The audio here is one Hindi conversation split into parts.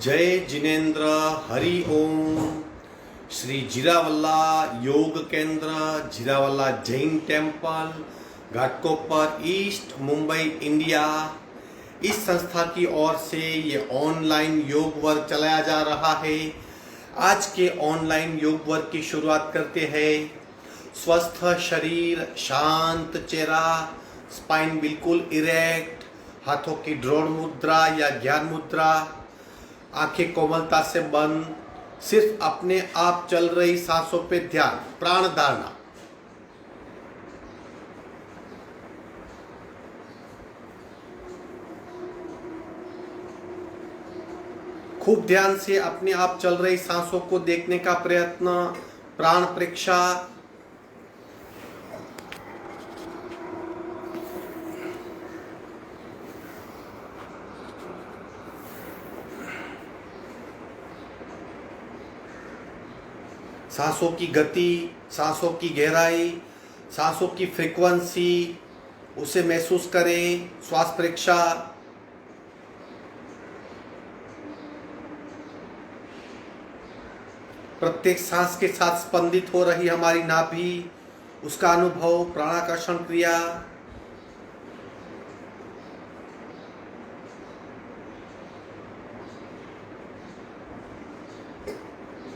जय जिनेन्द्र हरि ओम। Shri Jirawala Yoga Kendra, Jirawala Jain temple, Ghatkopar, east Mumbai, India. इस संस्था की ओर से ये ऑनलाइन योग वर्ग चलाया जा रहा है। आज के ऑनलाइन योग वर्ग की शुरुआत करते हैं। स्वस्थ शरीर, शांत चेहरा, स्पाइन बिल्कुल इरेक्ट, हाथों की ड्रोन मुद्रा या ज्ञान मुद्रा, आंखें कोमलता से बंद, सिर्फ अपने आप चल रही सांसों पे ध्यान, प्राण धारणा। खूब ध्यान से अपने आप चल रही सांसों को देखने का प्रयत्न, प्राण परीक्षा। सांसों की गति, सांसों की गहराई, सांसों की फ्रीक्वेंसी, उसे महसूस करें। श्वास परीक्षा। प्रत्येक सांस के साथ स्पंदित हो रही हमारी नाभि, उसका अनुभव, प्राणाकर्षण क्रिया।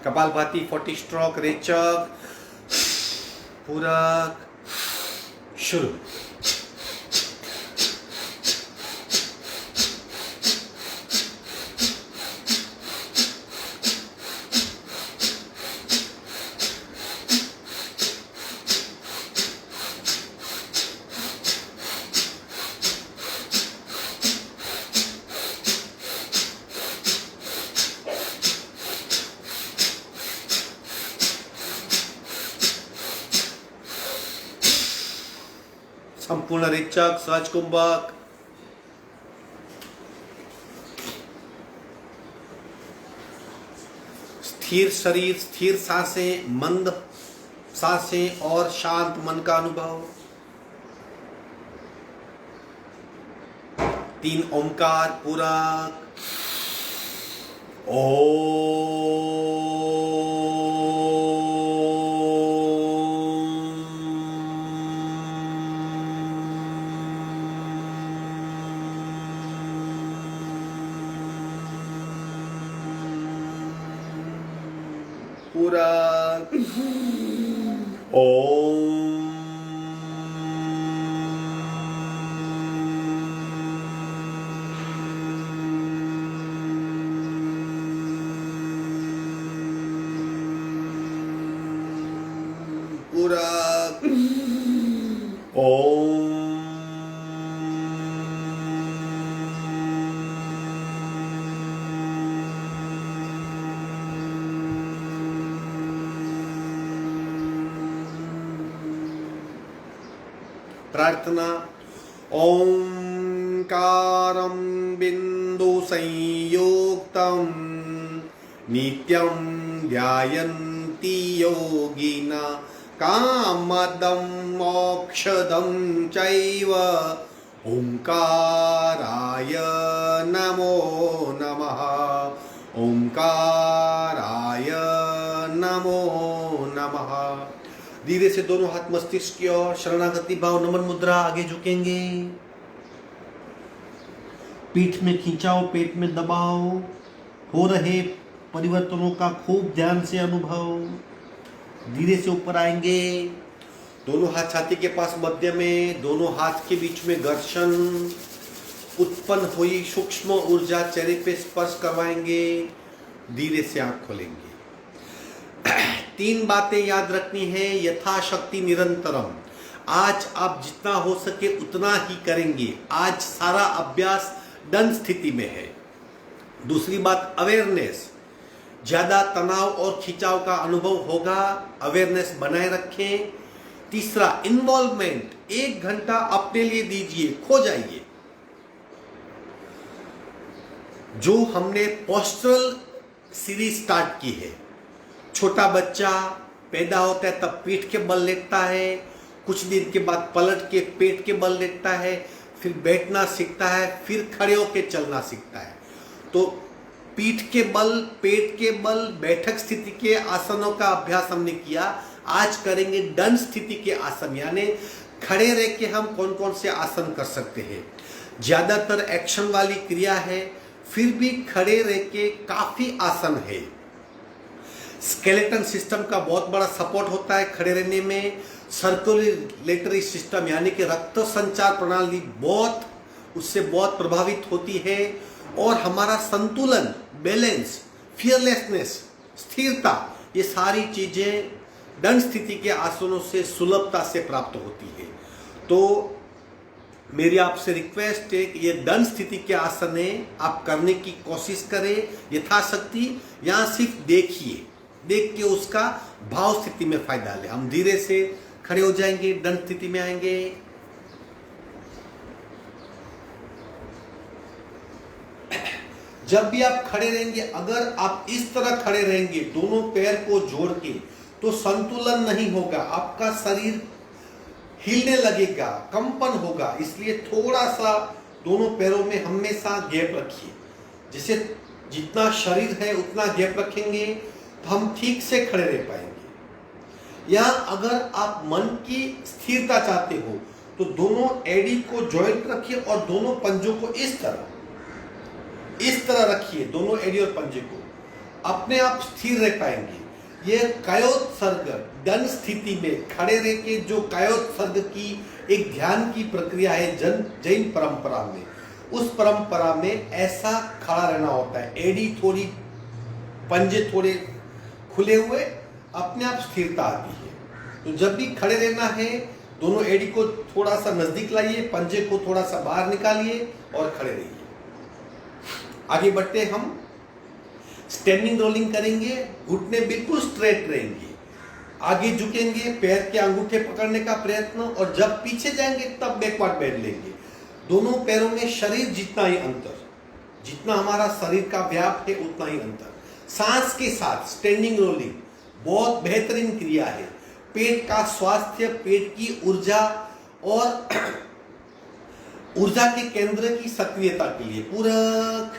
कपालभाति, 40 स्ट्रोक, रेचक, पूरक, शुरू। संपूर्ण रेचक, सहज कुंभक। स्थिर शरीर, स्थिर सांसें, मंद सांसें और शांत मन का अनुभव। 3 ओमकार, पूरक। पूरक। ओम। पूरक। ओम। प्रार्थना। ओंकारं बिंदु संयुक्तं नित्यं ध्यायन्ति योगिना कामदं मोक्षदं चैव ओंकाराय नमो नमः। ओंकाराय नमो नमः। धीरे से दोनों हाथ मस्तिष्क की ओर, शरणागति भाव, नमन मुद्रा, आगे झुकेंगे। पीठ में खिंचाव, पेट में दबाव, हो रहे परिवर्तनों का खूब ध्यान से अनुभव। धीरे से ऊपर आएंगे। दोनों हाथ छाती के पास मध्य में, दोनों हाथ के बीच में घर्षण, उत्पन्न हुई सूक्ष्म ऊर्जा चेहरे पे स्पर्श करवाएंगे। धीरे से आंख खोलेंगे। 3 बातें याद रखनी है। यथाशक्ति निरंतरम। आज आप जितना हो सके उतना ही करेंगे। आज सारा अभ्यास डन स्थिति में है। दूसरी बात, अवेयरनेस। ज्यादा तनाव और खिंचाव का अनुभव होगा, अवेयरनेस बनाए रखें। तीसरा, इन्वॉल्वमेंट। 1 घंटा अपने लिए दीजिए, खो जाइए। जो हमने पोस्चरल सीरीज स्टार्ट की है, छोटा बच्चा पैदा होता है तब पीठ के बल लेटता है, कुछ दिन के बाद पलट के पेट के बल लेटता है, फिर बैठना सीखता है, फिर खड़े होकर चलना सीखता है। तो पीठ के बल, पेट के बल, बैठक स्थिति के आसनों का अभ्यास हमने किया। आज करेंगे दंड स्थिति के आसन, यानी खड़े रह के हम कौन कौन से आसन कर सकते हैं। ज्यादातर एक्शन वाली क्रिया है, फिर भी खड़े रह के काफी आसन है। स्केलेटन सिस्टम का बहुत बड़ा सपोर्ट होता है खड़े रहने में। सर्कुलेटरी सिस्टम यानी कि रक्त संचार प्रणाली उससे बहुत प्रभावित होती है। और हमारा संतुलन, बैलेंस, फियरलेसनेस, स्थिरता, ये सारी चीजें दंड स्थिति के आसनों से सुलभता से प्राप्त होती है। तो मेरी आपसे रिक्वेस्ट है कि ये दंड स्थिति के आसन है, आप करने की कोशिश करें यथाशक्ति। यहाँ सिर्फ देखिए, देख के उसका भाव स्थिति में फायदा ले। हम धीरे से खड़े हो जाएंगे, दंड स्थिति में आएंगे। जब भी आप खड़े रहेंगे, अगर आप इस तरह खड़े रहेंगे दोनों पैर को जोड़ के, तो संतुलन नहीं होगा, आपका शरीर हिलने लगेगा, कंपन होगा। इसलिए थोड़ा सा दोनों पैरों में हमेशा गैप रखिए। जैसे जितना शरीर है उतना गैप रखेंगे तो हम ठीक से खड़े रह पाएंगे। या अगर आप मन की स्थिरता चाहते हो तो दोनों एड़ी को जॉइंट रखिए और दोनों पंजों को इस तरह रखिए, दोनों एड़ी और पंजे को, अपने आप स्थिर रह पाएंगे। ये कायोत्सर्ग दंड स्थिति में खड़े रह के जो कायोत्सर्ग की एक ध्यान की प्रक्रिया है जैन परंपरा में, उस परंपरा में ऐसा खड़ा रहना होता है। एड़ी थोड़ी, पंजे थोड़े खुले हुए, अपने आप स्थिरता आती है। तो जब भी खड़े रहना है, दोनों एड़ी को थोड़ा सा नजदीक लाइए, पंजे को थोड़ा सा बाहर निकालिए और खड़े रहिए। आगे बढ़ते हम स्टैंडिंग रोलिंग करेंगे। घुटने बिल्कुल स्ट्रेट रहेंगे, आगे झुकेंगे, पैर के अंगूठे पकड़ने का प्रयत्न, और जब पीछे जाएंगे तब बैकवर्ड बेंड लेंगे। दोनों पैरों में शरीर जितना ही अंतर, जितना हमारा शरीर का व्याप है उतना ही अंतर। सांस के साथ स्टैंडिंग रोलिंग बहुत बेहतरीन क्रिया है। पेट का स्वास्थ्य, पेट की ऊर्जा और ऊर्जा के केंद्र की सक्रियता के लिए पूरक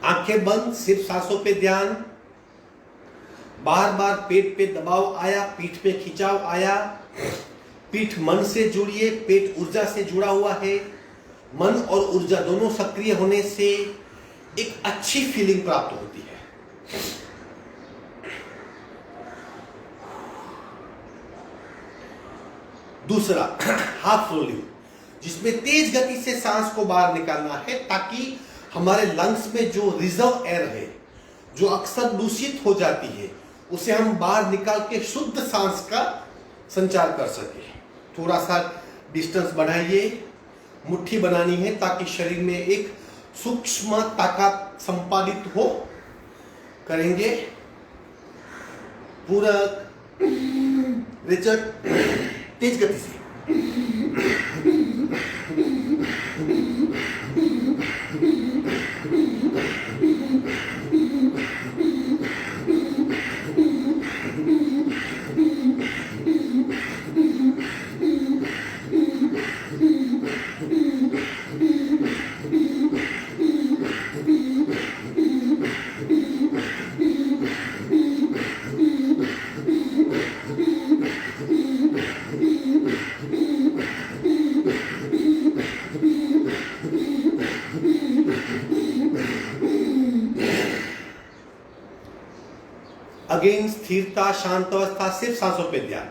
आंखें बंद, सिर्फ सांसों पे ध्यान। बार बार पेट पे दबाव आया, पीठ पे खिंचाव आया। पीठ मन से जुड़िए, पेट ऊर्जा से जुड़ा हुआ है। मन और ऊर्जा दोनों सक्रिय होने से एक अच्छी फीलिंग प्राप्त होती है। दूसरा हाफ रोलिंग, जिसमें तेज गति से सांस को बाहर निकालना है ताकि हमारे लंग्स में जो रिजर्व एयर है, जो अक्सर दूषित हो जाती है, उसे हम बाहर निकाल के शुद्ध सांस का संचार कर सके। थोड़ा सा डिस्टेंस बढ़ाइए, मुट्ठी बनानी है ताकि शरीर में एक सूक्ष्म ताकत संपादित हो। करेंगे पूरक, रेचक, तेज गति से। अगेन स्थिरता, शांत अवस्था, सिर्फ सांसों पे ध्यान।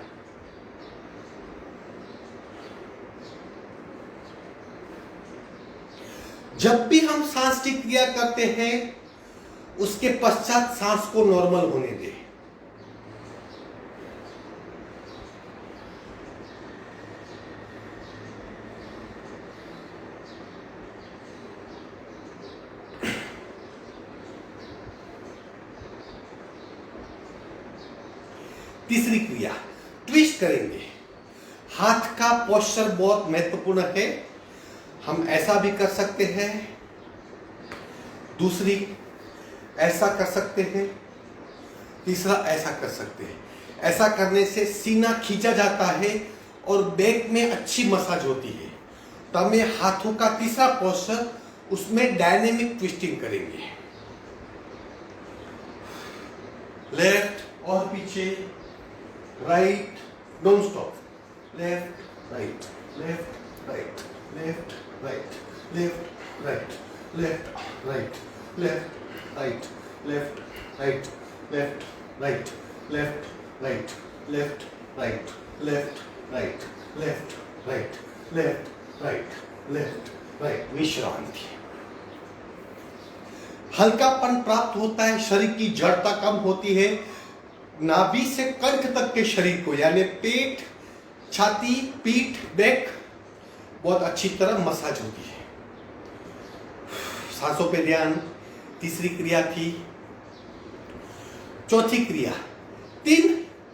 जब भी हम सांस की क्रिया करते हैं उसके पश्चात सांस को नॉर्मल होने दें। तीसरी क्रिया ट्विस्ट करेंगे। हाथ का पोस्चर बहुत महत्वपूर्ण है। हम ऐसा भी कर सकते हैं, दूसरी ऐसा कर सकते हैं, तीसरा ऐसा कर सकते हैं। ऐसा करने से सीना खींचा जाता है और बैक में अच्छी मसाज होती है। तो हमें हाथों का तीसरा पोस्चर, उसमें डायनेमिक ट्विस्टिंग करेंगे। लेफ्ट और पीछे, right, don't stop, left right, left right, left right, left right, left right, left right, left right, left right, left right, left right, left right, left right, left right, left right. विश्रांति। हल्कापन प्राप्त होता है, शरीर की जड़ता कम होती है। नाभि से कंठ तक के शरीर को, यानी पेट, छाती, पीठ, बैक बहुत अच्छी तरह मसाज होती है। सांसों पे ध्यान। तीसरी क्रिया थी। चौथी क्रिया 3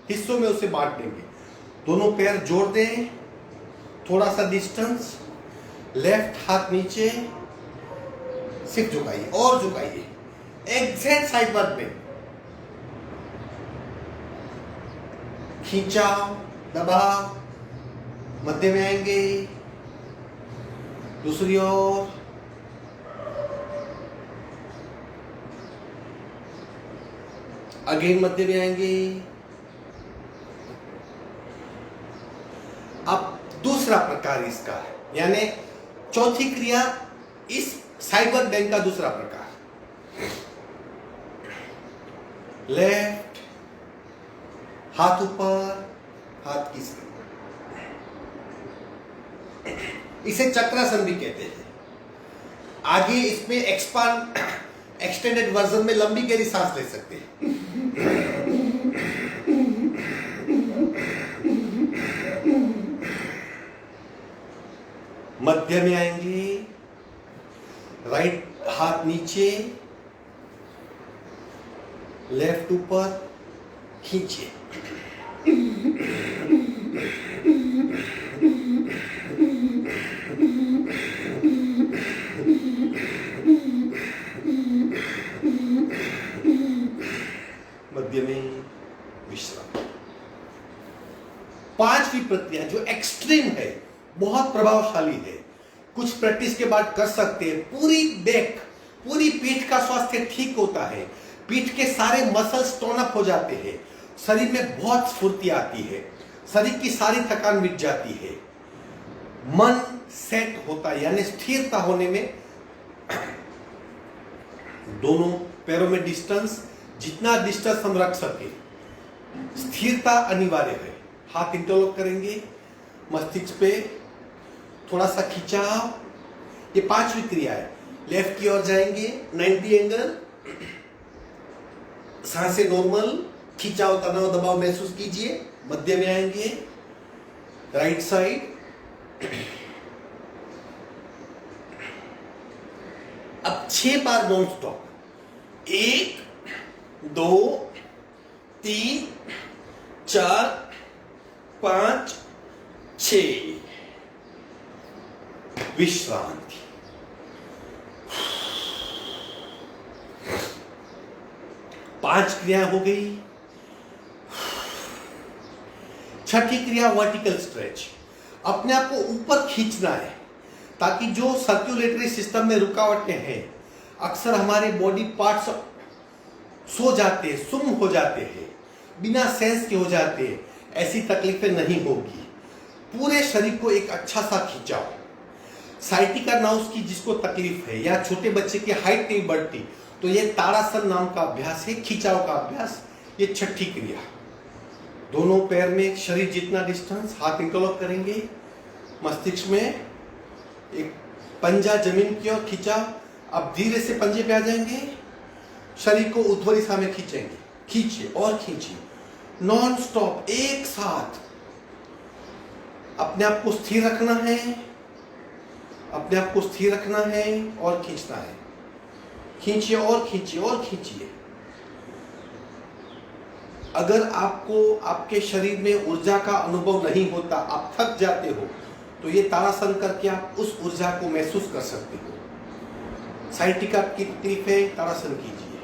हिस्सों में उसे बांट देंगे। दोनों पैर जोड़ दें, थोड़ा सा डिस्टेंस, लेफ्ट हाथ नीचे, सिर्फ झुकाइए और झुकाइए एग्जैक्ट साइड पर में। खींचाओ, दबाओ, मध्य में आएंगे, दूसरी ओर, अगेन मध्य में आएंगे। अब दूसरा प्रकार इसका है, यानी चौथी क्रिया इस साइडवर्ड बेंड का दूसरा प्रकार। लेफ्ट, हाथ ऊपर, हाथ की साइड, इसे चक्रासन भी कहते हैं। आगे इसमें एक्सटेंडेड वर्जन में लंबी गहरी सांस ले सकते हैं। मध्य में आएंगे, राइट हाथ नीचे, लेफ्ट ऊपर, खींचिए। मध्य में विश्राम। पांचवी प्रक्रिया जो एक्सट्रीम है, बहुत प्रभावशाली है, कुछ प्रैक्टिस के बाद कर सकते हैं। पूरी बैक, पूरी पीठ का स्वास्थ्य ठीक होता है, पीठ के सारे मसल्स टोन अप हो जाते हैं, शरीर में बहुत स्फूर्ति आती है, शरीर की सारी थकान मिट जाती है, मन सेट होता है, यानी स्थिरता होने में। दोनों पैरों में डिस्टेंस, जितना डिस्टेंस हम रख सके, स्थिरता अनिवार्य है। हाथ इंटरलॉक करेंगे, मस्तिष्क पे थोड़ा सा खिंचाव। ये पांचवी क्रिया है। लेफ्ट की ओर जाएंगे, 90 एंगल, सांसें नॉर्मल, खिंचाव, तनाव, दबाव महसूस कीजिए। मध्य में आएंगे, राइट साइड। अब 6 बार नॉन स्टॉप। 1 2 3 4 5 6। विश्रांति। पांच क्रिया हो गई। छठी क्रिया वर्टिकल स्ट्रेच। अपने आप को ऊपर खींचना है, ताकि जो सर्कुलेटरी सिस्टम में रुकावटें हैं, अक्सर हमारे बॉडी पार्ट्स सो जाते हैं, सुम हो जाते हैं, बिना सेंस के हो जाते हैं, ऐसी तकलीफें नहीं होगी। पूरे शरीर को एक अच्छा सा खींचाओ। साइटिका नाउस की जिसको तकलीफ है, या छोटे बच्चे की हाइट नहीं बढ़ती, तो ये ताड़ासन नाम का अभ्यास है, खिंचाव का अभ्यास। ये छठी क्रिया। दोनों पैर में शरीर जितना डिस्टेंस, हाथ इंटरलॉक करेंगे, मस्तिष्क में एक पंजा जमीन की ओर खींचा। अब धीरे से पंजे पे आ जाएंगे, शरीर को ऊर्ध्व दिशा में खींचेंगे, खींचिए और खींचिए नॉन स्टॉप, एक साथ। अपने आप को स्थिर रखना है, अपने आप को स्थिर रखना है और खींचना है। खींचिए और खींचिए और खींचिए। अगर आपको आपके शरीर में ऊर्जा का अनुभव नहीं होता, आप थक जाते हो, तो ये ताड़ासन करके आप उस ऊर्जा को महसूस कर सकते हो। साइटिका की तकलीफ है, ताड़ासन कीजिए।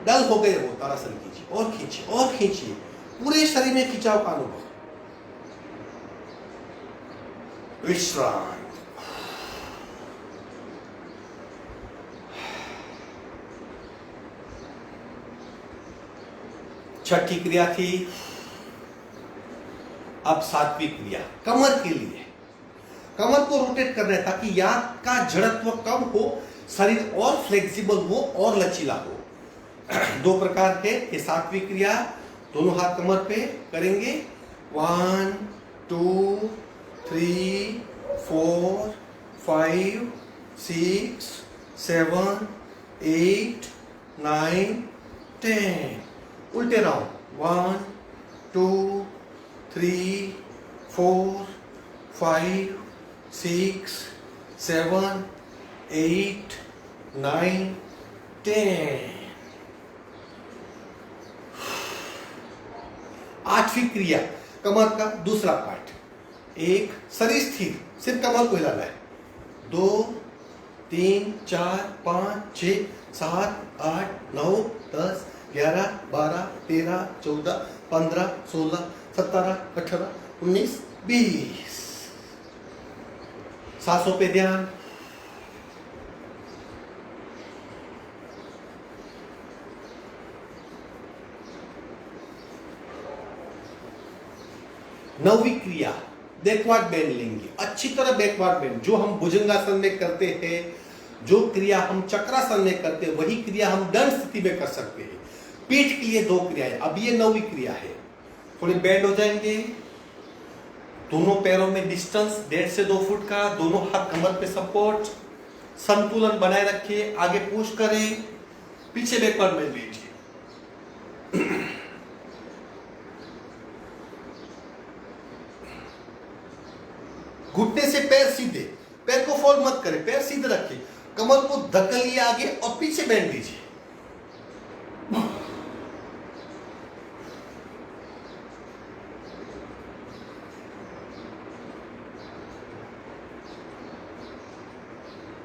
डल हो गए हो, ताड़ासन कीजिए और खींचिए और खींचिए। पूरे शरीर में खिंचाव का अनुभव। विश्राम। छठी क्रिया थी। अब सातवीं क्रिया कमर के लिए। कमर को रोटेट करना है ताकि याद का जड़त्व कम हो, शरीर और फ्लेक्सिबल हो और लचीला हो। दो प्रकार है ये सातवीं क्रिया। दोनों हाथ कमर पे करेंगे। 1 2 3 4 5 6 7 8 9 10। उल्टे राउंड 1 2 3 4 5 6 7 8 9 10। आठवीं क्रिया कमर का दूसरा पार्ट। एक, शरीर स्थिर, सिर्फ कमर को हिलाना है। 2 3 4 5 6 7 8 9 10 11 12 13 14 15 16 17 18 19 20। सांसों पे ध्यान। नौवीं क्रिया बैकवर्ड बेंड लेंगे, अच्छी तरह बैकवर्ड बेंड। जो हम भुजंगासन में करते हैं, जो क्रिया हम चक्रासन में करते हैं, वही क्रिया हम दंड स्थिति में कर सकते हैं। पीठ के लिए 2 क्रियाएं। अब ये 9वीं क्रिया है। थोड़े बेंड हो जाएंगे, दोनों पैरों में डिस्टेंस 1.5 से 2 फुट का, दोनों हाथ कमर पे सपोर्ट, संतुलन बनाए रखिए। आगे पुश करें, पीछे बैकवर्ड बेंड लीजिए। घुटने से पैर सीधे, पैर को फोल्ड मत करें, पैर सीधे रखिए। कमर को धक्कलिए आगे और पीछे बेंड लीजिए।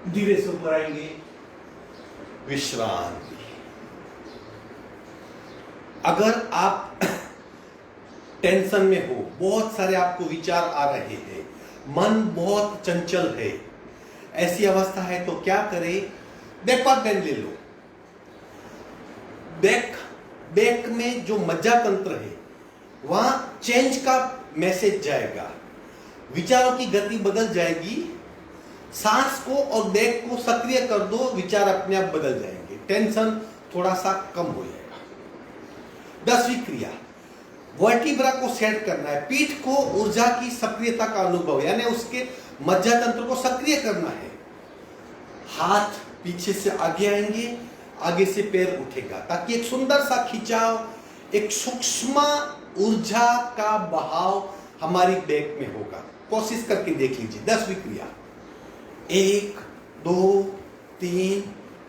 धीरे से ऊपर आएंगे। विश्रांति। अगर आप टेंशन में हो, बहुत सारे आपको विचार आ रहे हैं, मन बहुत चंचल है, ऐसी अवस्था है, तो क्या करें? बैकवर्ड बेंड ले लो। बैक में जो मज्जा तंत्र है, वहां चेंज का मैसेज जाएगा, विचारों की गति बदल जाएगी। सांस को और बैक को सक्रिय कर दो, विचार अपने आप बदल जाएंगे, टेंशन थोड़ा सा कम हो जाएगा। 10वीं क्रिया वर्टिब्रा को सेट करना है। पीठ को ऊर्जा की सक्रियता का अनुभव, यानी उसके मज्जा तंत्र को सक्रिय करना है। हाथ पीछे से आगे आएंगे, आगे से पैर उठेगा, ताकि एक सुंदर सा खिंचाव, एक सूक्ष्म ऊर्जा का बहाव हमारी बैक में होगा। कोशिश करके देख लीजिए। 10वीं क्रिया 1 2 3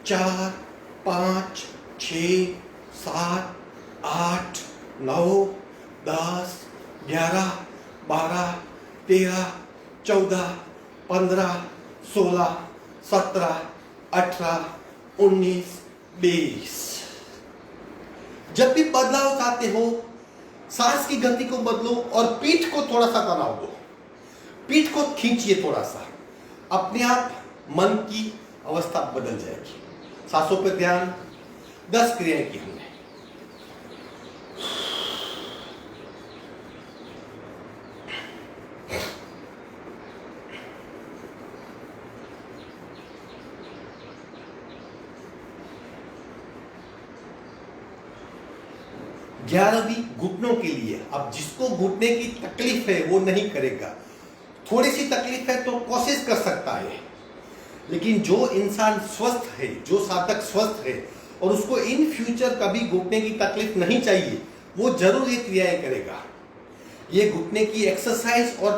4 5 6 7 8 9 10 11 12 13 14 15 16 17 18 19 20। जब भी बदलाव चाहते हो, सांस की गति को बदलो और पीठ को थोड़ा सा तनाव दो, पीठ को खींचिए थोड़ा सा, अपने आप मन की अवस्था बदल जाएगी। सांसों पर ध्यान। 10 क्रियाएं की हमने। ग्यारहवीं घुटनों के लिए। अब जिसको घुटने की तकलीफ है वो नहीं करेगा, थोड़ी सी तकलीफ है तो कोशिश कर सकता है, लेकिन जो इंसान स्वस्थ है, जो साधक स्वस्थ है और उसको इन फ्यूचर कभी घुटने की तकलीफ नहीं चाहिए, वो जरूर ये क्रियाएं करेगा। ये घुटने की एक्सरसाइज और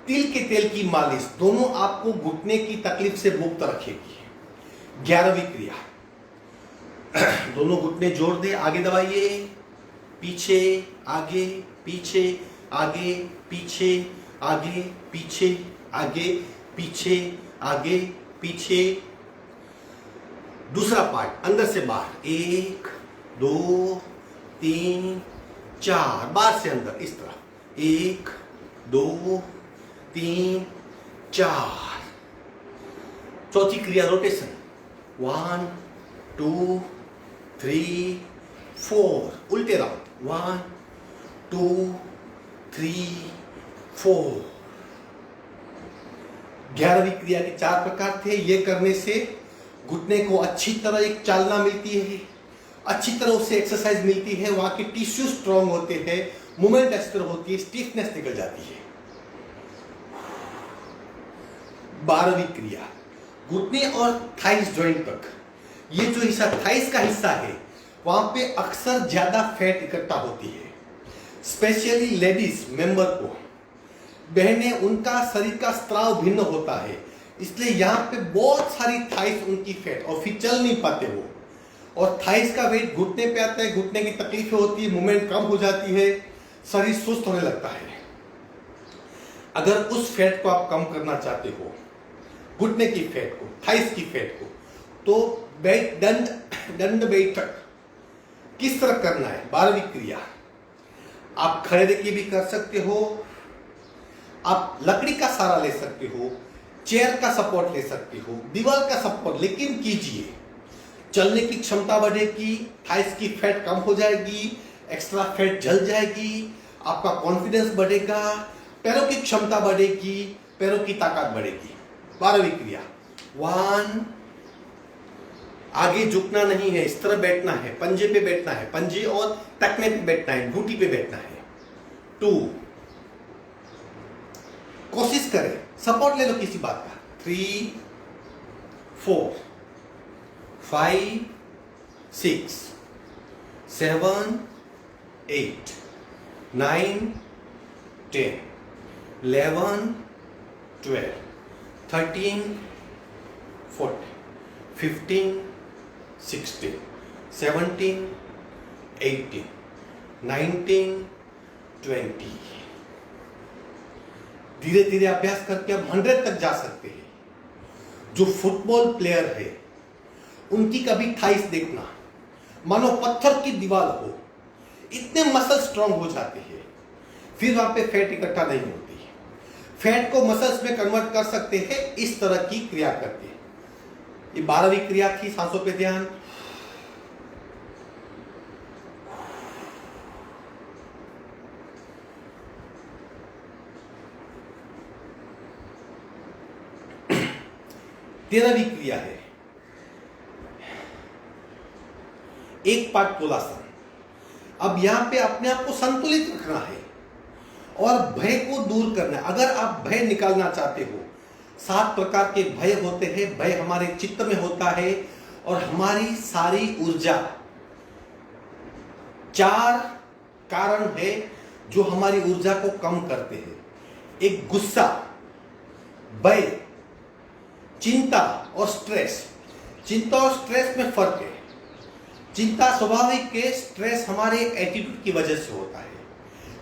तिल के तेल की मालिश दोनों आपको घुटने की तकलीफ से मुक्त रखेगी। 11वीं क्रिया, दोनों घुटने जोड़ दे, आगे दबाइए, पीछे आगे पीछे आगे पीछे आगे पीछे आगे पीछे आगे पीछे। दूसरा पार्ट अंदर से बाहर, 1 2 3 4, बाहर से अंदर इस तरह, 1 2 3 4। चौथी क्रिया रोटेशन, 1 2 3 4, उल्टे राउंड, 1 2 3 4। 11वीं क्रिया के 4 प्रकार थे। ये करने से घुटने को अच्छी तरह एक चालना मिलती है, अच्छी तरह उससे एक्सरसाइज मिलती है, वहां के टिश्यू स्ट्रांग होते हैं, मूवमेंट एक्स्टर होती है, स्टिफनेस निकल जाती है। 12वीं क्रिया, घुटने और थाइस जॉइंट तक, ये जो हिस्सा थाइस का हिस्सा है वहां पे अक्सर ज्यादा फैट इकट्ठा होती है, स्पेशली लेडीज मेंबर को, बहनें, उनका शरीर का स्त्राव भिन्न होता है, इसलिए यहाँ पे बहुत सारी थाइस उनकी फैट और फिर चल नहीं पाते वो, और थाइस का वेट घुटने पे आता है, घुटने की तकलीफें होती है, मूवमेंट कम हो जाती है, शरीर सुस्त होने लगता है। अगर उस फैट को आप कम करना चाहते हो, घुटने की फैट को, थाइस की फैट को, तो दंड बैठक किस तरह करना है? 12वीं क्रिया, आप खड़े रह के भी कर सकते हो, आप लकड़ी का सहारा ले सकते हो, चेयर का सपोर्ट ले सकते हो, दीवार का सपोर्ट, लेकिन कीजिए, चलने की क्षमता बढ़ेगी, थाइस की फैट कम हो जाएगी, एक्स्ट्रा फैट जल जाएगी, आपका कॉन्फिडेंस बढ़ेगा, पैरों की क्षमता बढ़ेगी, पैरों की ताकत बढ़ेगी। 12वीं क्रिया, 1, आगे झुकना नहीं है, इस तरह बैठना है, पंजे पे बैठना है, पंजे और टखने पे बैठना है, घूंटी पे बैठना है। 2, कोशिश करें, सपोर्ट ले लो किसी बात का। 3 4 5 6 7 8 9 10 11 12 13 14 15 16 17 18 19 20। धीरे धीरे अभ्यास करके अब 100 तक जा सकते हैं। जो फुटबॉल प्लेयर है उनकी कभी थाइस देखना, मानो पत्थर की दीवार हो, इतने मसल स्ट्रांग हो जाते हैं, फिर वहां पे फैट इकट्ठा नहीं होती। फैट को मसल्स में कन्वर्ट कर सकते हैं इस तरह की क्रिया करके। ये 12वीं क्रिया थी, सांसों पे ध्यान। तेरहवीं क्रिया है एक पाट कोलासन। अब यहां पे अपने आप को संतुलित रखना है और भय को दूर करना है। अगर आप भय निकालना चाहते हो, 7 प्रकार के भय होते हैं। भय हमारे चित्त में होता है और हमारी सारी ऊर्जा, 4 कारण है जो हमारी ऊर्जा को कम करते हैं। एक गुस्सा, भय, चिंता और स्ट्रेस। चिंता और स्ट्रेस में फर्क है। चिंता स्वाभाविक है, स्ट्रेस हमारे एटीट्यूड की वजह से होता है।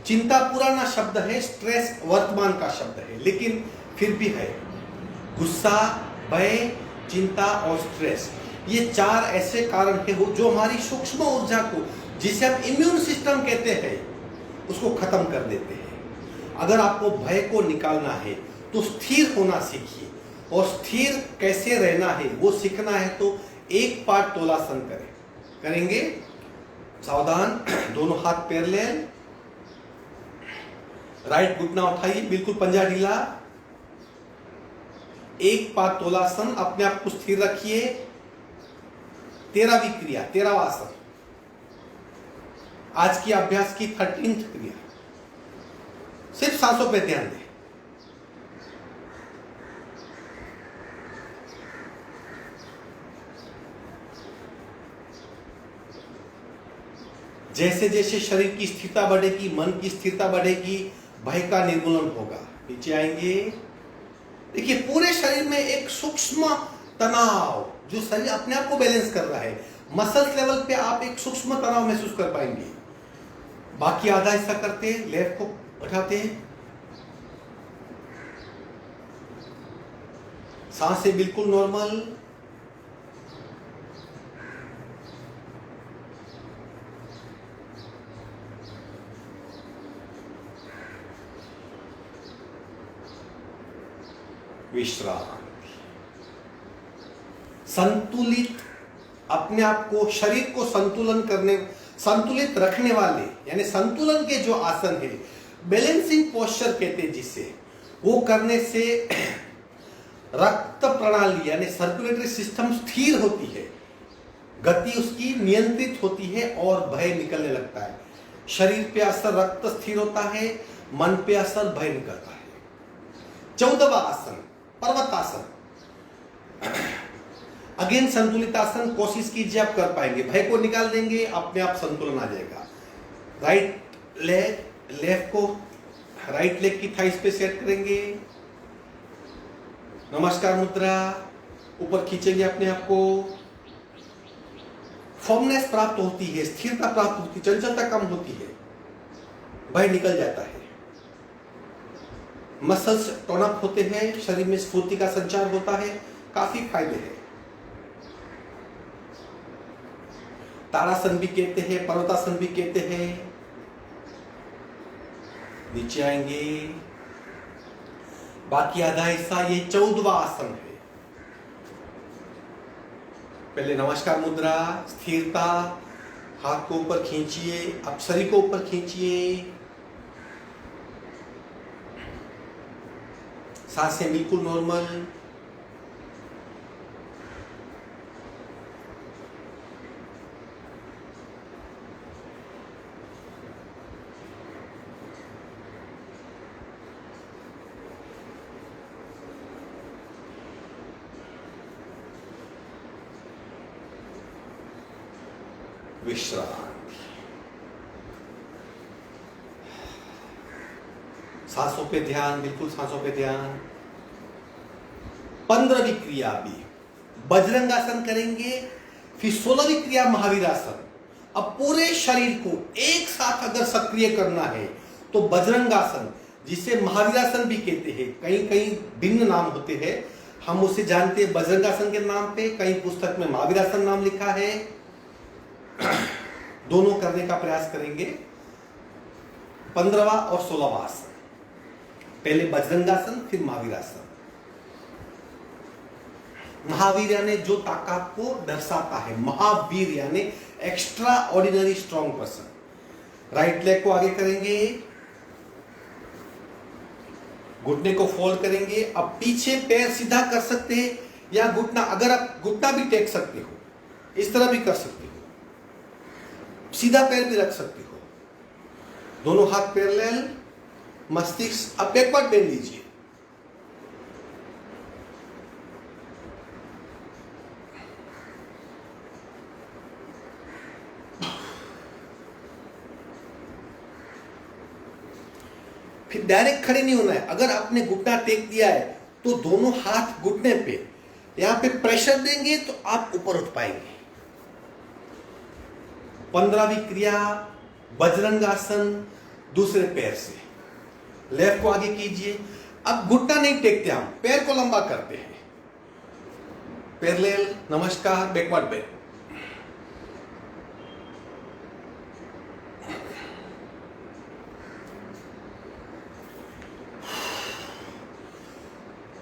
चिंता पुराना शब्द है, स्ट्रेस वर्तमान का शब्द है, लेकिन फिर भी है। गुस्सा, भय, चिंता और स्ट्रेस, ये 4 ऐसे कारण है जो हमारी सूक्ष्म ऊर्जा को, जिसे हम इम्यून सिस्टम कहते हैं, उसको खत्म कर देते हैं। अगर आपको भय को निकालना है तो स्थिर होना सीखिए, और स्थिर कैसे रहना है वो सीखना है तो एक पाट तोलासन करेंगे। सावधान, दोनों हाथ पैरेलल, राइट घुटना उठाइए, बिल्कुल पंजा ढीला। एक पाट तोलासन, अपने आप को स्थिर रखिए। 13वीं क्रिया, 13वां आसन, आज की अभ्यास की 13th क्रिया। सिर्फ सांसों पे ध्यान दें। जैसे जैसे शरीर की स्थिरता बढ़ेगी, मन की स्थिरता बढ़ेगी, भय का निर्मूलन होगा। नीचे आएंगे। देखिए पूरे शरीर में एक सूक्ष्म तनाव, जो शरीर अपने आप को बैलेंस कर रहा है, मसल्स लेवल पे आप एक सूक्ष्म तनाव महसूस कर पाएंगे। बाकी आधा हिस्सा करते हैं, लेफ्ट को उठाते हैं, सांसें बिल्कुल नॉर्मल। विश्राम। संतुलित, अपने आप को, शरीर को संतुलित रखने वाले, यानी संतुलन के जो आसन है, बैलेंसिंग पोस्चर कहते हैं जिसे, वो करने से रक्त प्रणाली यानी सर्कुलेटरी सिस्टम स्थिर होती है, गति उसकी नियंत्रित होती है और भय निकलने लगता है। शरीर पे असर, रक्त स्थिर होता है, मन पे असर, भय निकलता है। 14वां आसन पर्वतासन। अगेन संतुलित आसन, कोशिश कीजिए आप कर पाएंगे, भय को निकाल देंगे, अपने आप संतुलन आ जाएगा। लेफ्ट को राइट लेग की थाइस पे सेट करेंगे, नमस्कार मुद्रा, ऊपर खींचेंगे अपने आप को, फॉर्मनेस प्राप्त होती है, स्थिरता प्राप्त होती है, चंचलता कम होती है, भय निकल जाता है, मसल्स टोन अप होते हैं, शरीर में स्फूर्ति का संचार होता है, काफी फायदे हैं। ताड़ासन भी कहते हैं, पर्वतासन भी कहते हैं। नीचे आएंगे। बाकी आधा हिस्सा ये 14वां आसन है। पहले नमस्कार मुद्रा, स्थिरता, हाथ को ऊपर खींचिए, अब शरीर को ऊपर खींचिए, सांसें बिल्कुल नॉर्मल। विश्रांति। सांसों पे ध्यान, बिल्कुल सांसों पे ध्यान। 15वीं क्रिया भी बजरंगासन करेंगे, फिर 16वीं क्रिया महावीरासन। अब पूरे शरीर को एक साथ अगर सक्रिय करना है तो बजरंगासन, जिसे महावीरासन भी कहते हैं, कहीं कहीं भिन्न नाम होते हैं, हम उसे जानते हैं बजरंगासन के नाम पे, कहीं पुस्तक में महावीरासन नाम लिखा है। दोनों करने का प्रयास करेंगे, 15वां और 16वां आसन। पहले बजरंगासन, फिर महावीरासन। महावीर यानी जो ताकत को दर्शाता है, महावीर यानी extra ordinary strong person. Right leg को आगे करेंगे, घुटने को फोल्ड करेंगे। अब पीछे पैर सीधा कर सकते हैं या घुटना, अगर आप घुटना भी टेक सकते हो, इस तरह भी कर सकते हो, सीधा पैर भी रख सकते हो, दोनों हाथ पैरेलल, मस्तिष्क। अब बैकवर्ड बेंड लीजिए, फिर डायरेक्ट खड़े नहीं होना है। अगर आपने घुटना टेक दिया है तो दोनों हाथ घुटने पे यहां पे प्रेशर देंगे तो आप ऊपर उठ पाएंगे। 15वीं क्रिया बजरंगासन, दूसरे पैर से। लेफ्ट को आगे कीजिए। अब घुटना नहीं टेकते, हम पैर को लंबा करते हैं, पैरेलल, नमस्कार, बैकवर्ड बेंड।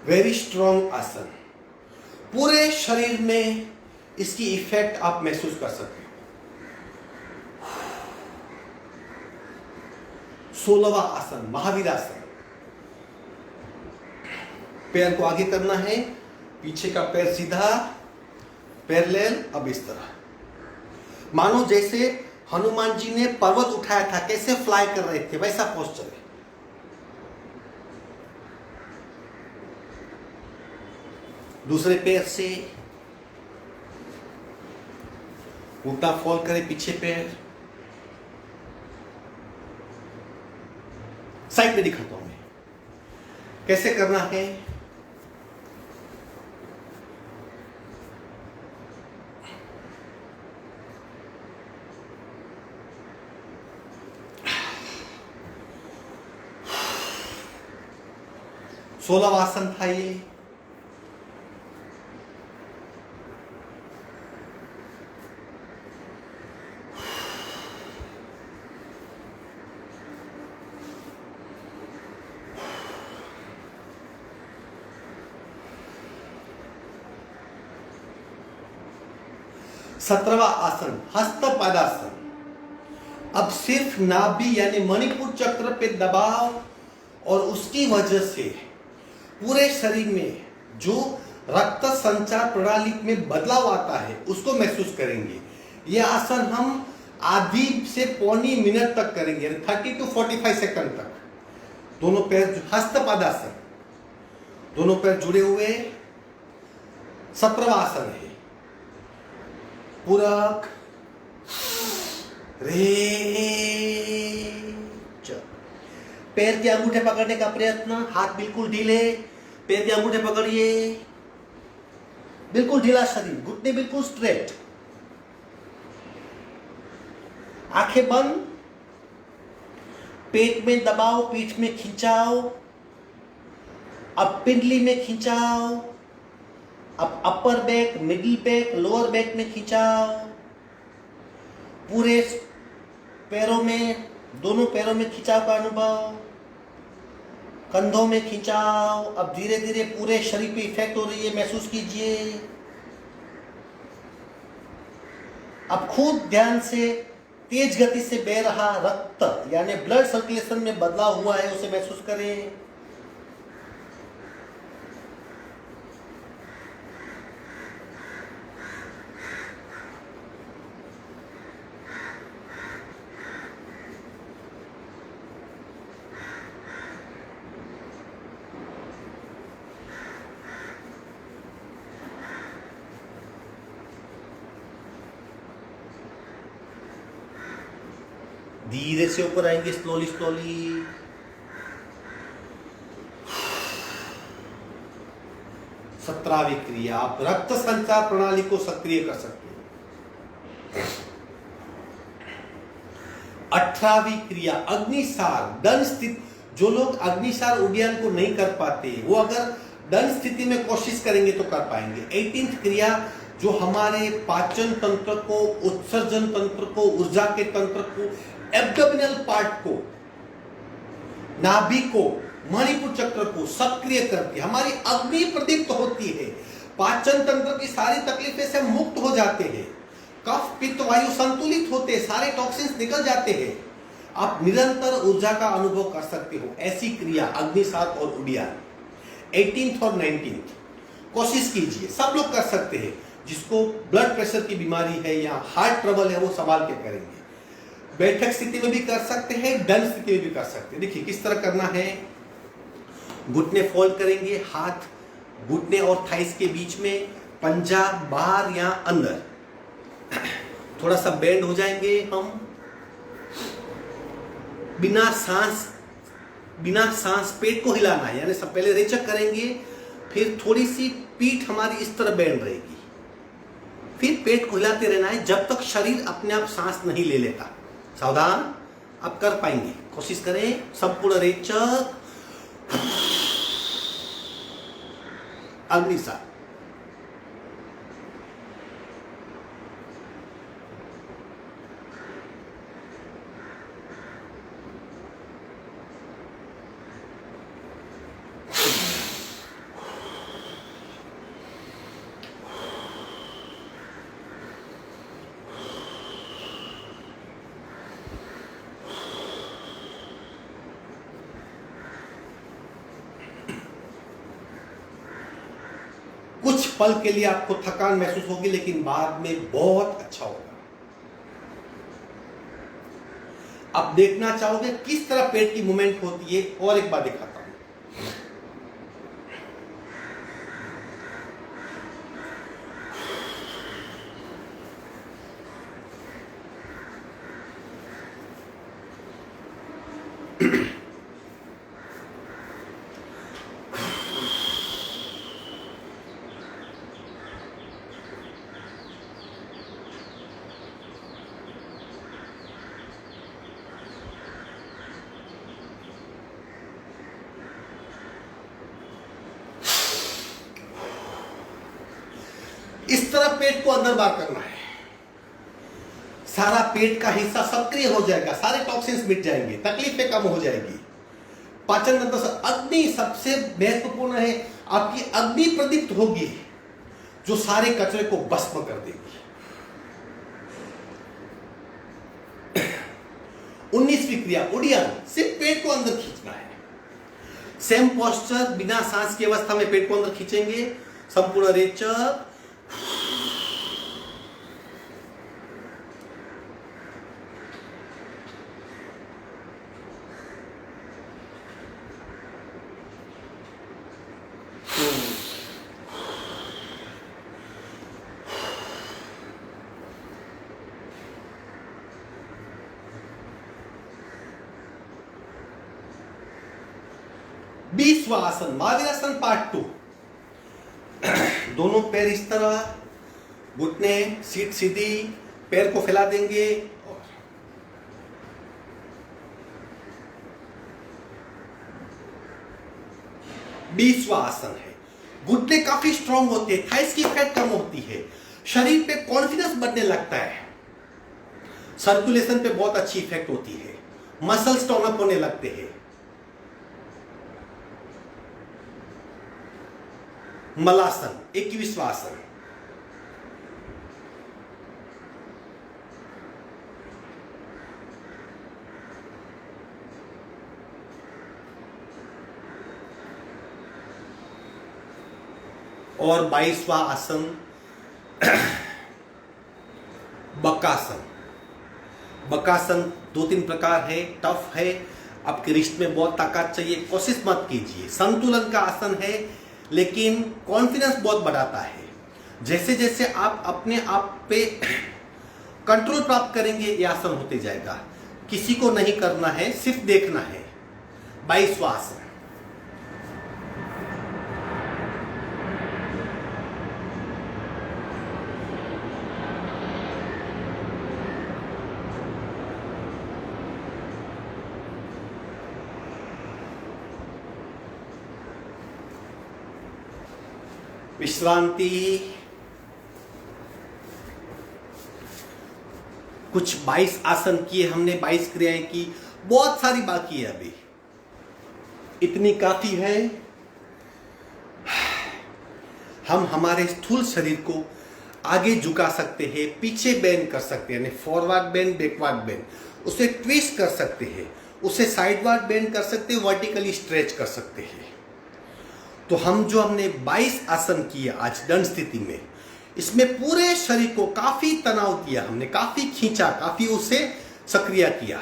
वेरी स्ट्रॉन्ग आसन, पूरे शरीर में इसकी इफेक्ट आप महसूस कर सकते हो। 16वां आसन महावीरासन। पैर को आगे करना है, पीछे का पैर सीधा, पैरेलल। अब इस तरह मानो जैसे हनुमान जी ने पर्वत उठाया था, कैसे फ्लाई कर रहे थे, वैसा पोस्चर है। दूसरे पैर से घुटना फोल्ड करें, पीछे पैर, साइड में दिखाता हूं मैं कैसे करना है। सोलह आसन था ये। सत्रहवां आसन हस्तपदासन। अब सिर्फ नाभि यानी मणिपुर चक्र पे दबाव और उसकी वजह से पूरे शरीर में जो रक्त संचार प्रणाली में बदलाव आता है उसको महसूस करेंगे। यह आसन हम आधी से पौनी मिनट तक करेंगे, 30 to 45 सेकंड तक। दोनों पैर हस्तपदासन, दोनों पैर जुड़े हुए। 17वां आसन है पूरक रेच। पैर के अंगूठे पकड़ने का प्रयत्न, हाथ बिल्कुल ढीले, पैर के अंगूठे पकड़िए, बिल्कुल ढीला शरीर, घुटने बिल्कुल स्ट्रेट, आंखें बंद, पेट में दबाव, पीठ में खिंचाव, अब पिंडली में खिंचाव, अब upper back, middle back, lower back में खिंचाव, पूरे पैरों में, दोनों पैरों में खिंचाव का अनुभव, कंधों में खिंचाव। अब धीरे धीरे पूरे शरीर पे इफेक्ट हो रही है, महसूस कीजिए। अब खूब ध्यान से तेज गति से बह रहा रक्त यानी ब्लड सर्कुलेशन में बदलाव हुआ है, उसे महसूस करें। धीरे से ऊपर आएंगे, स्लोली स्लोली। सत्रहवीं क्रिया, आप रक्त संचार प्रणाली को सक्रिय कर सकते हैं। 18वीं क्रिया अग्निसार दंड स्थिति। जो लोग अग्निसार उड्डयन को नहीं कर पाते वो अगर दंड स्थिति में कोशिश करेंगे तो कर पाएंगे। 18th क्रिया जो हमारे पाचन तंत्र को, उत्सर्जन तंत्र को, ऊर्जा के तंत्र को, एब्डोमिनल पार्ट को, नाभि को, मणिपुर चक्र को सक्रिय करती है, हमारी अग्नि प्रदीप्त होती है, पाचन तंत्र की सारी तकलीफें से मुक्त हो जाते हैं, कफ पित्त वायु संतुलित होते हैं, सारे टॉक्सिन्स निकल जाते हैं। आप निरंतर ऊर्जा का अनुभव कर सकते हो। ऐसी क्रिया अग्निसात और उड्डयन 18th और 19th कोशिश कीजिए, सब लोग कर सकते हैं। जिसको ब्लड प्रेशर की बीमारी है या हार्ट ट्रबल है वो संभाल के करेंगे। बैठक स्थिति में भी कर सकते हैं, दंड स्थिति में भी कर सकते हैं। देखिए किस तरह करना है। घुटने फोल्ड करेंगे, हाथ घुटने और थाइस के बीच में, पंजा बाहर या अंदर, थोड़ा सा बेंड हो जाएंगे हम। बिना सांस पेट को हिलाना है, यानी सब पहले रेचक करेंगे, फिर थोड़ी सी पीठ हमारी इस तरह बेंड रहेगी, फिर पेट को हिलाते रहना है जब तक शरीर अपने आप सांस नहीं ले लेता। सावधान, आप कर पाएंगे, कोशिश करें। संपूर्ण रेचक, अग्निसात। कुछ पल के लिए आपको थकान महसूस होगी लेकिन बाद में बहुत अच्छा होगा। आप देखना चाहोगे किस तरह पेट की मूवमेंट होती है, और एक बार दिखाता हूं। पेट को अंदर बाहर करना है। सारा पेट का हिस्सा सक्रिय हो जाएगा, सारे टॉक्सिन्स मिट जाएंगे, तकलीफें कम हो जाएगी। पाचन तंत्र से अग्नि सबसे महत्वपूर्ण है। आपकी अग्नि प्रदीप्त होगी जो सारे कचरे को भस्म कर देगी। 19वीं क्रिया उड्डयन, सिर्फ पेट को अंदर खींचना है। सेम पोस्चर, बिना सांस की अवस्था में पेट को अंदर खींचेंगे, संपूर्ण रेचक, बीसवां आसन महावीर आसन पार्ट 2। दोनों पैर इस तरह, घुटने सीट सीधी, पैर को फैला देंगे और 20वां आसन है। घुटने काफी स्ट्रांग होते हैं, थाइस की फैट कम होती है, शरीर पे कॉन्फिडेंस बढ़ने लगता है, सर्कुलेशन पे बहुत अच्छी इफेक्ट होती है, मसल्स टोन अप होने लगते हैं। मलासन 21वां आसन। और 22वां आसन बकासन। बकासन 2-3 प्रकार है, टफ है, आपके रिस्ट में बहुत ताकत चाहिए, कोशिश मत कीजिए। संतुलन का आसन है लेकिन कॉन्फिडेंस बहुत बढ़ाता है। जैसे जैसे आप अपने आप पे कंट्रोल प्राप्त करेंगे ये आसन होते जाएगा। किसी को नहीं करना है, सिर्फ देखना है। 22वां आसन। विश्रांति। कुछ 22 आसन किए हमने, 22 क्रियाएं की, बहुत सारी बाकी है अभी, इतनी काफी है। हम हमारे स्थूल शरीर को आगे झुका सकते हैं, पीछे बेंड कर सकते हैं, फॉरवर्ड बेंड, बैकवर्ड बेंड, उसे ट्विस्ट कर सकते हैं, उसे साइडवर्ड बेंड कर सकते हैं, वर्टिकली स्ट्रेच कर सकते हैं। तो हमने 22 आसन किए आज दंड स्थिति में, इसमें पूरे शरीर को काफी तनाव दिया हमने, काफी खींचा, काफी उसे सक्रिय किया।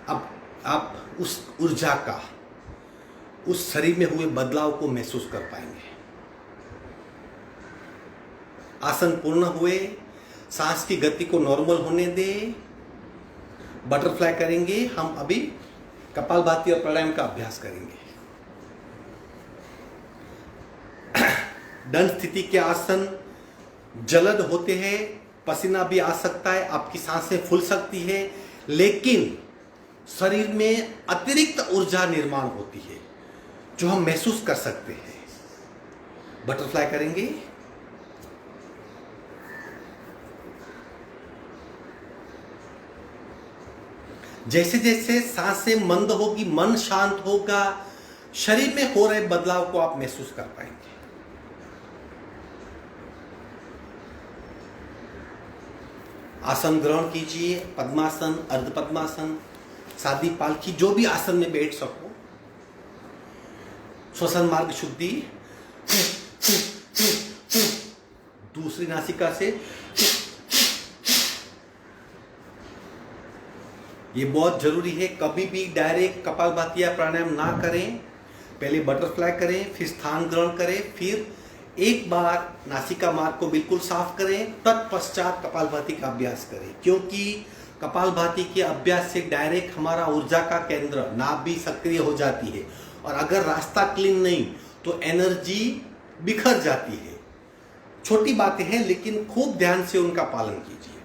अब आप उस ऊर्जा का, उस शरीर में हुए बदलाव को महसूस कर पाएंगे। आसन पूर्ण हुए, सांस की गति को नॉर्मल होने दे, बटरफ्लाई करेंगे। हम अभी कपालभाति और प्राणायाम का अभ्यास करेंगे। दंड स्थिति के आसन जलद होते हैं, पसीना भी आ सकता है, आपकी सांसें फूल सकती है, लेकिन शरीर में अतिरिक्त ऊर्जा निर्माण होती है जो हम महसूस कर सकते हैं। बटरफ्लाई करेंगे। जैसे जैसे सांसें मंद होगी, मन शांत होगा, शरीर में हो रहे बदलाव को आप महसूस कर पाएंगे। आसन ग्रहण कीजिए, पद्मासन, अर्ध पद्मासन, सादी पालकी, जो भी आसन में बैठ सको। श्वसन मार्ग शुद्धि, दूसरी नासिका से। ये बहुत जरूरी है, कभी भी डायरेक्ट कपालभाति या प्राणायाम ना करें। पहले बटरफ्लाई करें, फिर स्थान ग्रहण करें, फिर एक बार नासिका मार्ग को बिल्कुल साफ करें, तत्पश्चात कपालभाति का अभ्यास करें। क्योंकि कपालभाति के अभ्यास से डायरेक्ट हमारा ऊर्जा का केंद्र नाभि सक्रिय हो जाती है, और अगर रास्ता क्लीन नहीं तो एनर्जी बिखर जाती है। छोटी बातें हैं लेकिन खूब ध्यान से उनका पालन कीजिए।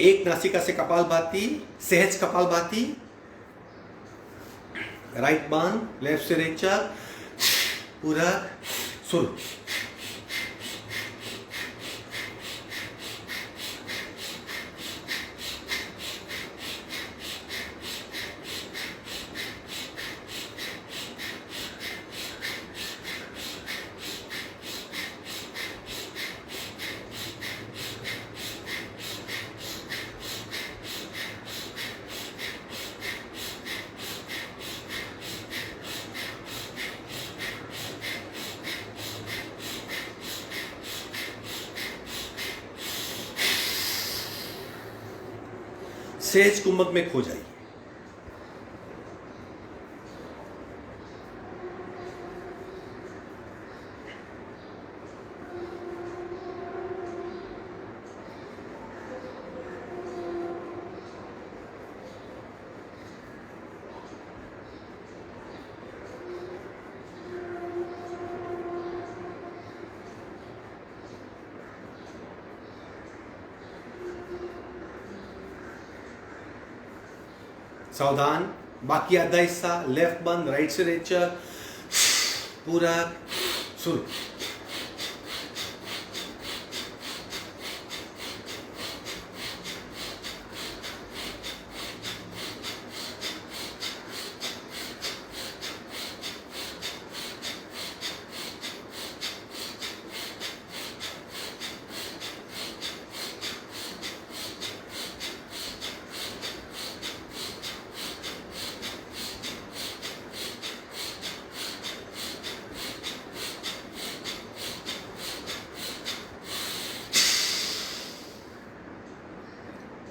एक नासिका से कपालभाति, सहज कपालभाति, राइट बान, लेफ्ट से रेचक, पूरक, सुर। सहज कुंभक में खो जाइए। सावधान, बाकी आधा हिस्सा लेफ्ट बंद, राइट से रेचक, पूरा शुरू।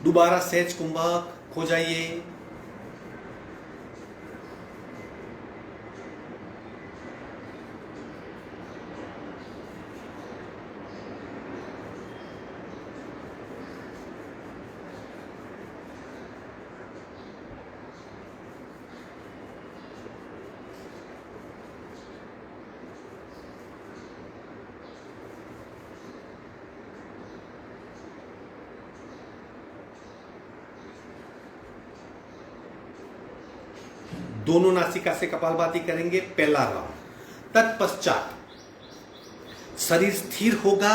दोबारा सहज कुंभक खो जाइए। दोनों नासिका से कपालभाति करेंगे पहला राउंड। तत्पश्चात शरीर स्थिर होगा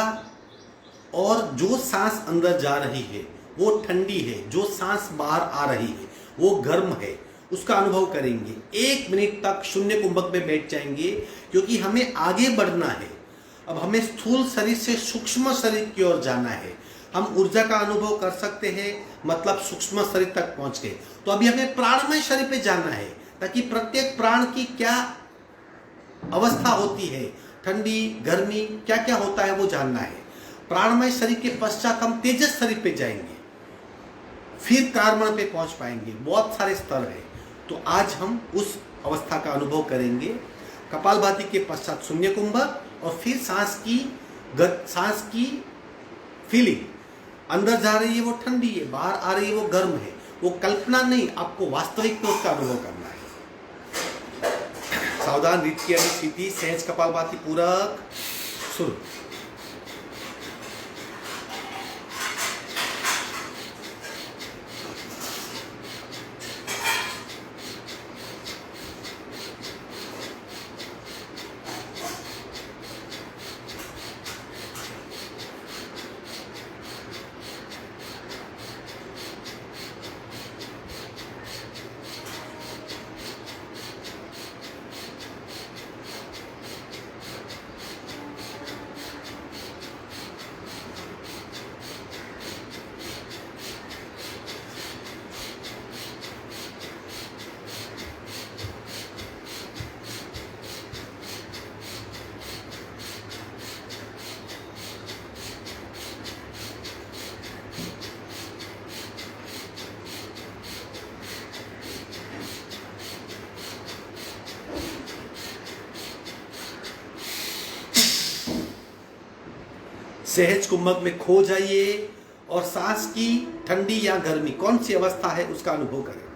और जो सांस अंदर जा रही है वो ठंडी है, जो सांस बाहर आ रही है वो गर्म है, उसका अनुभव करेंगे। 1 मिनट तक शून्य कुंभक में बैठ जाएंगे, क्योंकि हमें आगे बढ़ना है। अब हमें स्थूल शरीर से सूक्ष्म शरीर की ओर जाना है। हम ऊर्जा का अनुभव कर सकते हैं, मतलब सूक्ष्म शरीर तक पहुंच गए। तो अभी हमें प्राणमय शरीर पे जाना है, ताकि प्रत्येक प्राण की क्या अवस्था होती है, ठंडी गर्मी क्या क्या होता है वो जानना है। प्राणमय शरीर के पश्चात हम तेजस शरीर पे जाएंगे, फिर कारमण पे पहुंच पाएंगे। बहुत सारे स्तर है, तो आज हम उस अवस्था का अनुभव करेंगे। कपालभाति के पश्चात शून्य कुंभक, और फिर सांस की फीलिंग अंदर जा रही है वो ठंडी है, बाहर आ रही है वो गर्म है। वो कल्पना नहीं, आपको वास्तविक में उसका अनुभव करना है। सावधान, रीत की स्थिति, सहज कपालभाति पूरक शुरू। सहज कुंभक में खो जाइए और सांस की ठंडी या गर्मी कौन सी अवस्था है उसका अनुभव करें।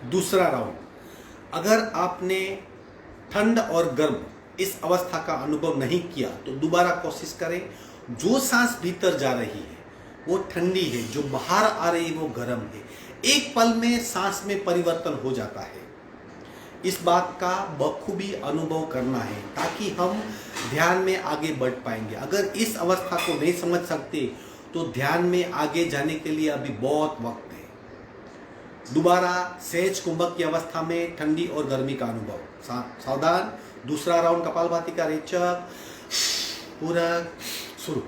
दूसरा राउंड, अगर आपने ठंड और गर्म इस अवस्था का अनुभव नहीं किया तो दोबारा कोशिश करें। जो सांस भीतर जा रही है वो ठंडी है, जो बाहर आ रही है वो गर्म है। एक पल में सांस में परिवर्तन हो जाता है। इस बात का बखूबी अनुभव करना है ताकि हम ध्यान में आगे बढ़ पाएंगे। अगर इस अवस्था को नहीं समझ सकते तो ध्यान में आगे जाने के लिए अभी बहुत वक्त है। दोबारा सहज कुंभक की अवस्था में ठंडी और गर्मी का अनुभव। सावधान, दूसरा राउंड कपालभाति का रेचक, पूरक, शुरू।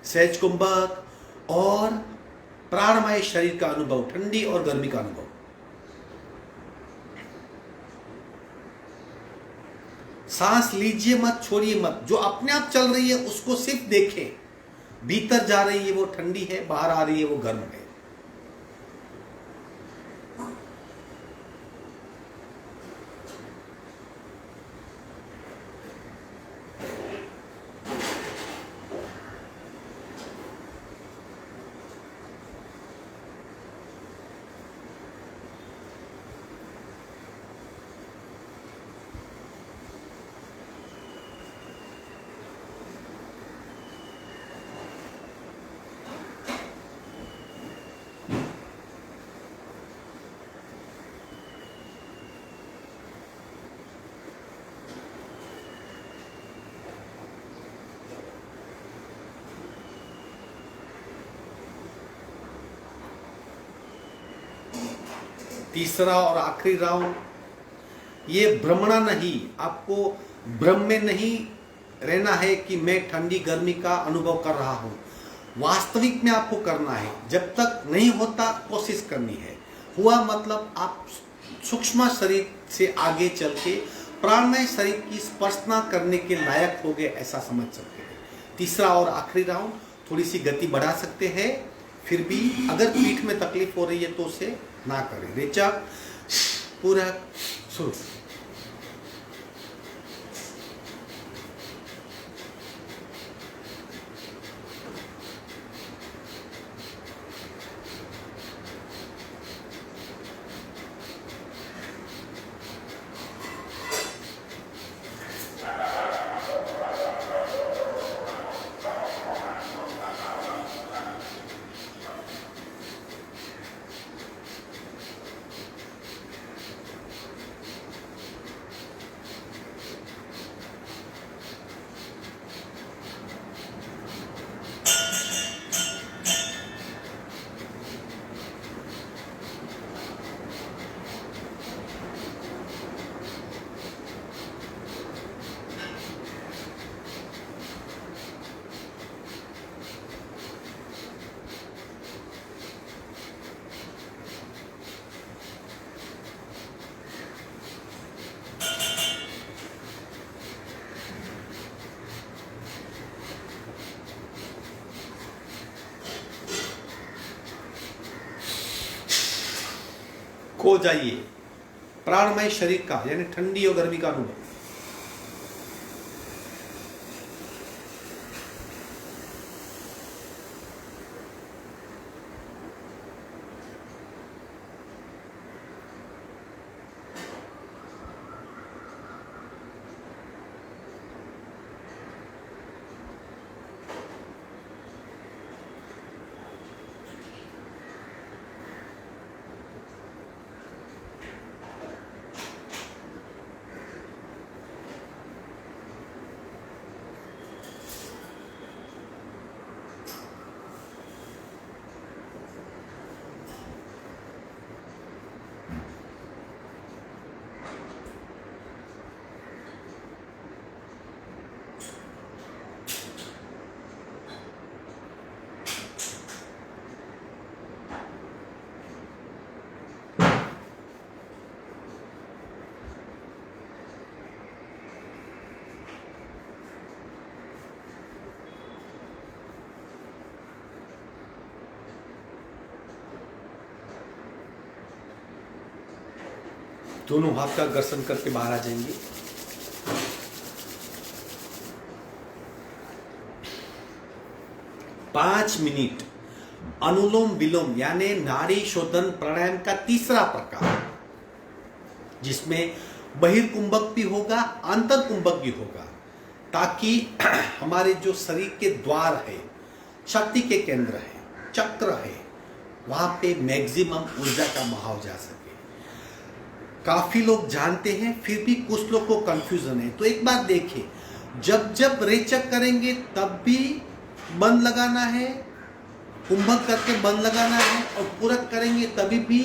सहज कुंभक और प्राणमय शरीर का अनुभव, ठंडी और गर्मी का अनुभव। सांस लीजिए मत, छोड़िए मत। जो अपने आप चल रही है उसको सिर्फ देखें। भीतर जा रही है वो ठंडी है, बाहर आ रही है वो गर्म है। तीसरा और आखिरी राउंड, ये भ्रमणा नहीं, आपको भ्रम में नहीं रहना है कि मैं ठंडी गर्मी का अनुभव कर रहा हूँ। वास्तविक में आपको करना है। जब तक नहीं होता कोशिश करनी है। हुआ मतलब आप सूक्ष्म शरीर से आगे चल के प्राणमय शरीर की स्पर्शना करने के लायक हो गए, ऐसा समझ सकते हैं। तीसरा और आखिरी राउंड, थोड़ी सी गति बढ़ा सकते हैं। फिर भी अगर पीठ में तकलीफ हो रही है तो उसे ना करें। रेचक, पूरक, शुरू। खो जाइए प्राणमय शरीर का, यानी ठंडी और गर्मी का अनुभव। दोनों हाथ का घर्षण करके बाहर आ जाएंगे। पांच मिनट अनुलोम विलोम यानी नाड़ी शोधन प्राणायाम का तीसरा प्रकार, जिसमें बहिर्कुंभक भी होगा, अंतर कुंभक भी होगा, ताकि हमारे जो शरीर के द्वार है, शक्ति के केंद्र है, चक्र है, वहां पे मैक्सिमम ऊर्जा का बहाव जा सके। काफी लोग जानते हैं, फिर भी कुछ लोग को कंफ्यूजन है। तो एक बात देखिए, जब जब रेचक करेंगे तब भी बंद लगाना है, कुंभक करके बंद लगाना है, और पूरक करेंगे तभी भी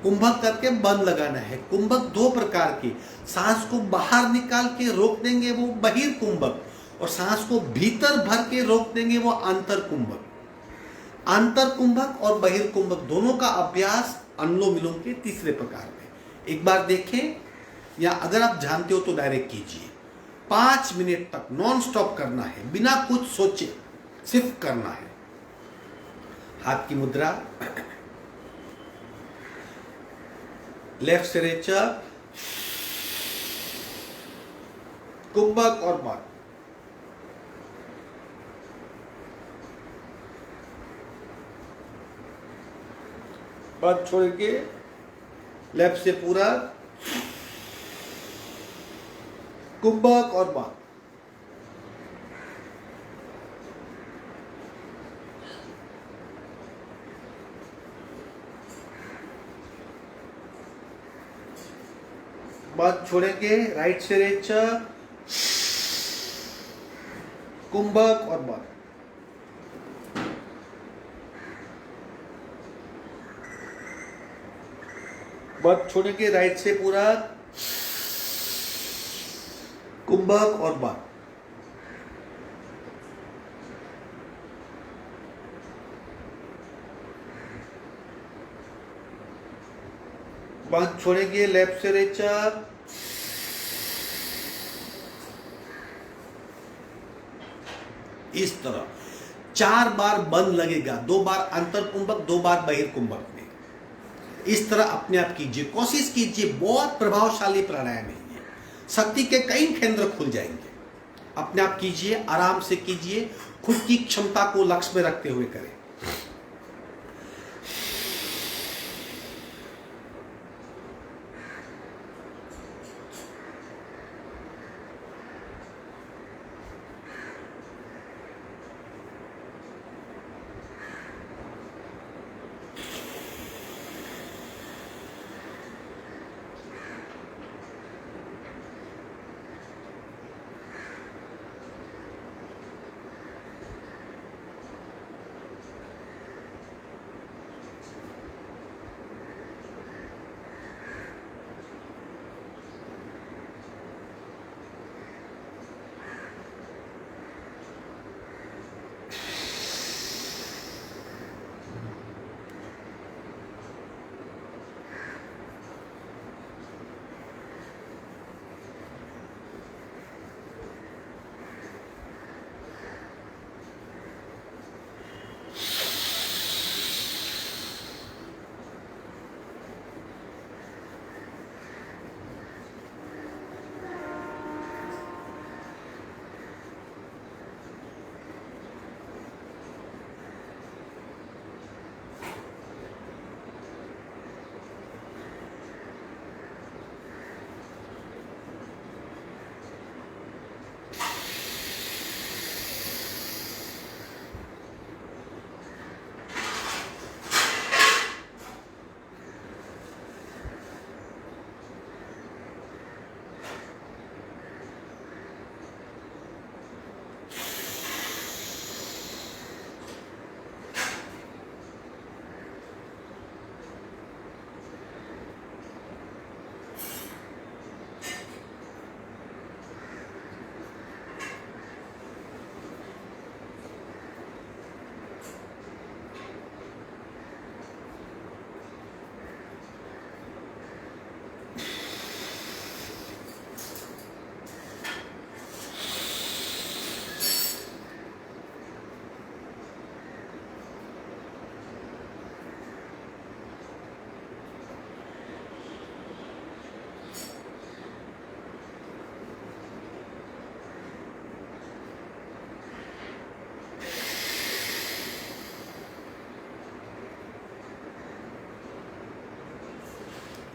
कुंभक करके बंद लगाना है। कुंभक दो प्रकार की, सांस को बाहर निकाल के रोक देंगे वो बहिर्कुंभक, और सांस को भीतर भर के रोक देंगे वो अंतर कुंभक। अंतर कुंभक और बहिर्कुंभक दोनों का अभ्यास अनुलोम विलोम के तीसरे प्रकार में। एक बार देखें, या अगर आप जानते हो तो डायरेक्ट कीजिए। 5 मिनट तक नॉन स्टॉप करना है, बिना कुछ सोचे, सिर्फ करना है। हाथ की मुद्रा, लेफ्ट से रेचक, कुंभक और बंद। बंद छोड़ के लेफ्ट से पूरा, कुंभक और बंद। बंद छोड़ेंगे, राइट से रेचक, कुंभक और बंद। बंद छोड़ेंगे, राइट से पूरा, कुंभक और बंद। बंद छोड़ेंगे, लेफ्ट से रेचक, इस तरह 4 बार बंद लगेगा, 2 बार अंतर कुंभक, 2 बार बहिर्कुंभक में। इस तरह अपने आप कीजिए, कोशिश कीजिए। बहुत प्रभावशाली प्राणायाम है ये, शक्ति के कई केंद्र खुल जाएंगे। अपने आप कीजिए, आराम से कीजिए, खुद की क्षमता को लक्ष्य में रखते हुए करें।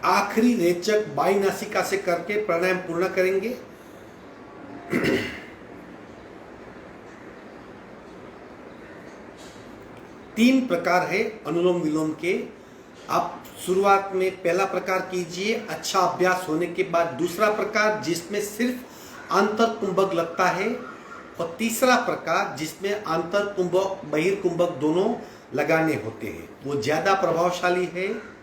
आखिरी रेचक बाई नासिका से करके प्राणायाम पूर्ण करेंगे। तीन प्रकार है अनुलोम विलोम के। आप शुरुआत में पहला प्रकार कीजिए, अच्छा अभ्यास होने के बाद दूसरा प्रकार जिसमें सिर्फ आंतर कुंभक लगता है, और तीसरा प्रकार जिसमें आंतर कुंभक बहिर्कुंभक दोनों लगाने होते हैं। वो ज्यादा प्रभावशाली है,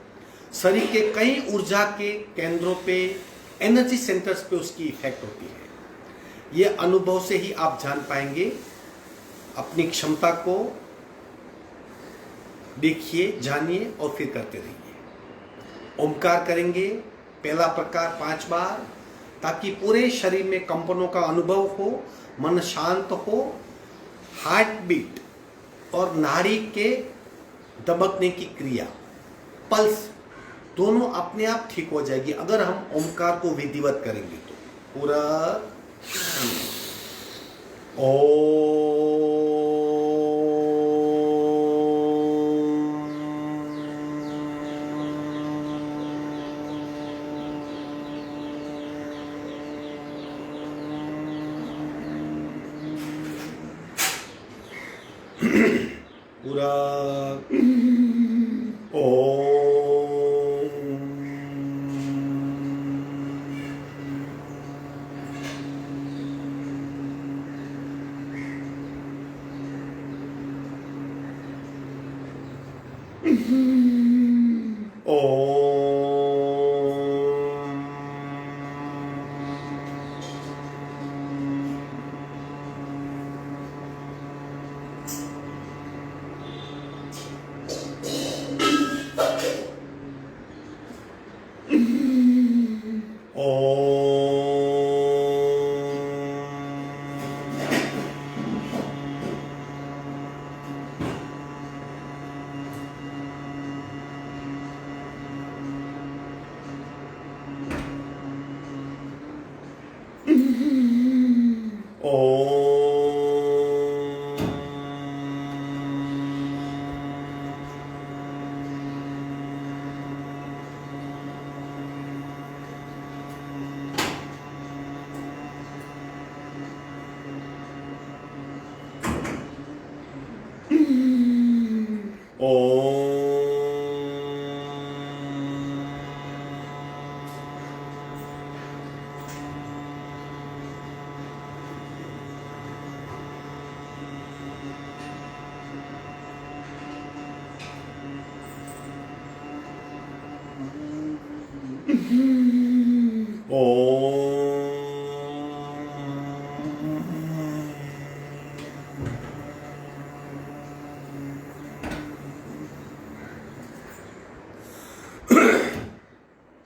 शरीर के कई ऊर्जा के केंद्रों पे, एनर्जी सेंटर्स पे उसकी इफेक्ट होती है। ये अनुभव से ही आप जान पाएंगे। अपनी क्षमता को देखिए, जानिए और फिर करते रहिए। ओमकार करेंगे पहला प्रकार 5 बार, ताकि पूरे शरीर में कंपनों का अनुभव हो, मन शांत हो, हार्ट बीट और नाड़ी के दबकने की क्रिया, पल्स दोनों अपने आप ठीक हो जाएगी अगर हम ओमकार को विधिवत करेंगे तो। पूरा पूरा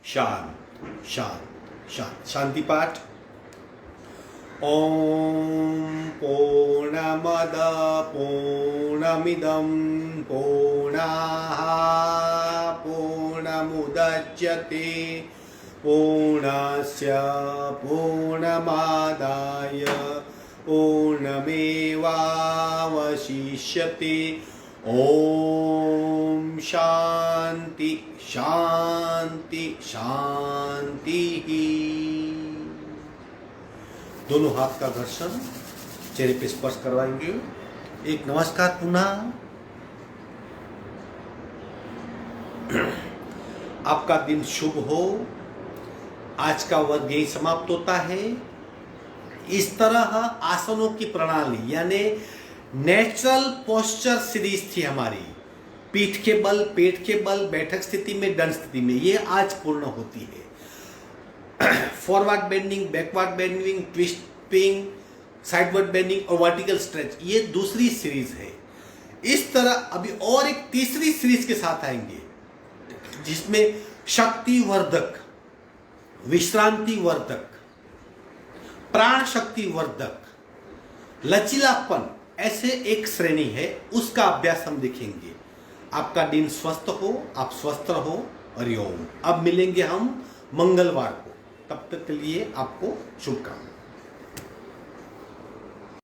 शांत शांत शांत। शांति पाठ। ओम पूर्णमद पूर्णमिदं पूर्णाः पूर्णमुदच्यते पूर्णस्य पूर्णमादाय पूर्णमेवावशिष्यते। ओम शांति शांति शांति। दोनों हाथ का घर्षण, चेहरे पे स्पर्श करवाएंगे। एक नमस्कार पुनः। आपका दिन शुभ हो। आज का वर्ग यही समाप्त होता है। इस तरह आसनों की प्रणाली यानी नेचुरल पोस्चर सीरीज थी हमारी, पीठ के बल, पेट के बल, बैठक स्थिति में, दंड स्थिति में, ये आज पूर्ण होती है। Forward bending, backward bending, twisting, sideward bending और वर्टिकल स्ट्रेच, ये दूसरी सीरीज है। इस तरह अभी और एक तीसरी सीरीज के साथ आएंगे जिसमें शक्ति वर्धक, विश्रांति वर्धक, प्राण शक्ति वर्धक, लचीलापन, ऐसे एक श्रेणी है, उसका अभ्यास हम देखेंगे। आपका दिन स्वस्थ हो, आप स्वस्थ रहो। हरिओम। अब मिलेंगे हम मंगलवार को, तब तक के लिए आपको शुभकामनाएं।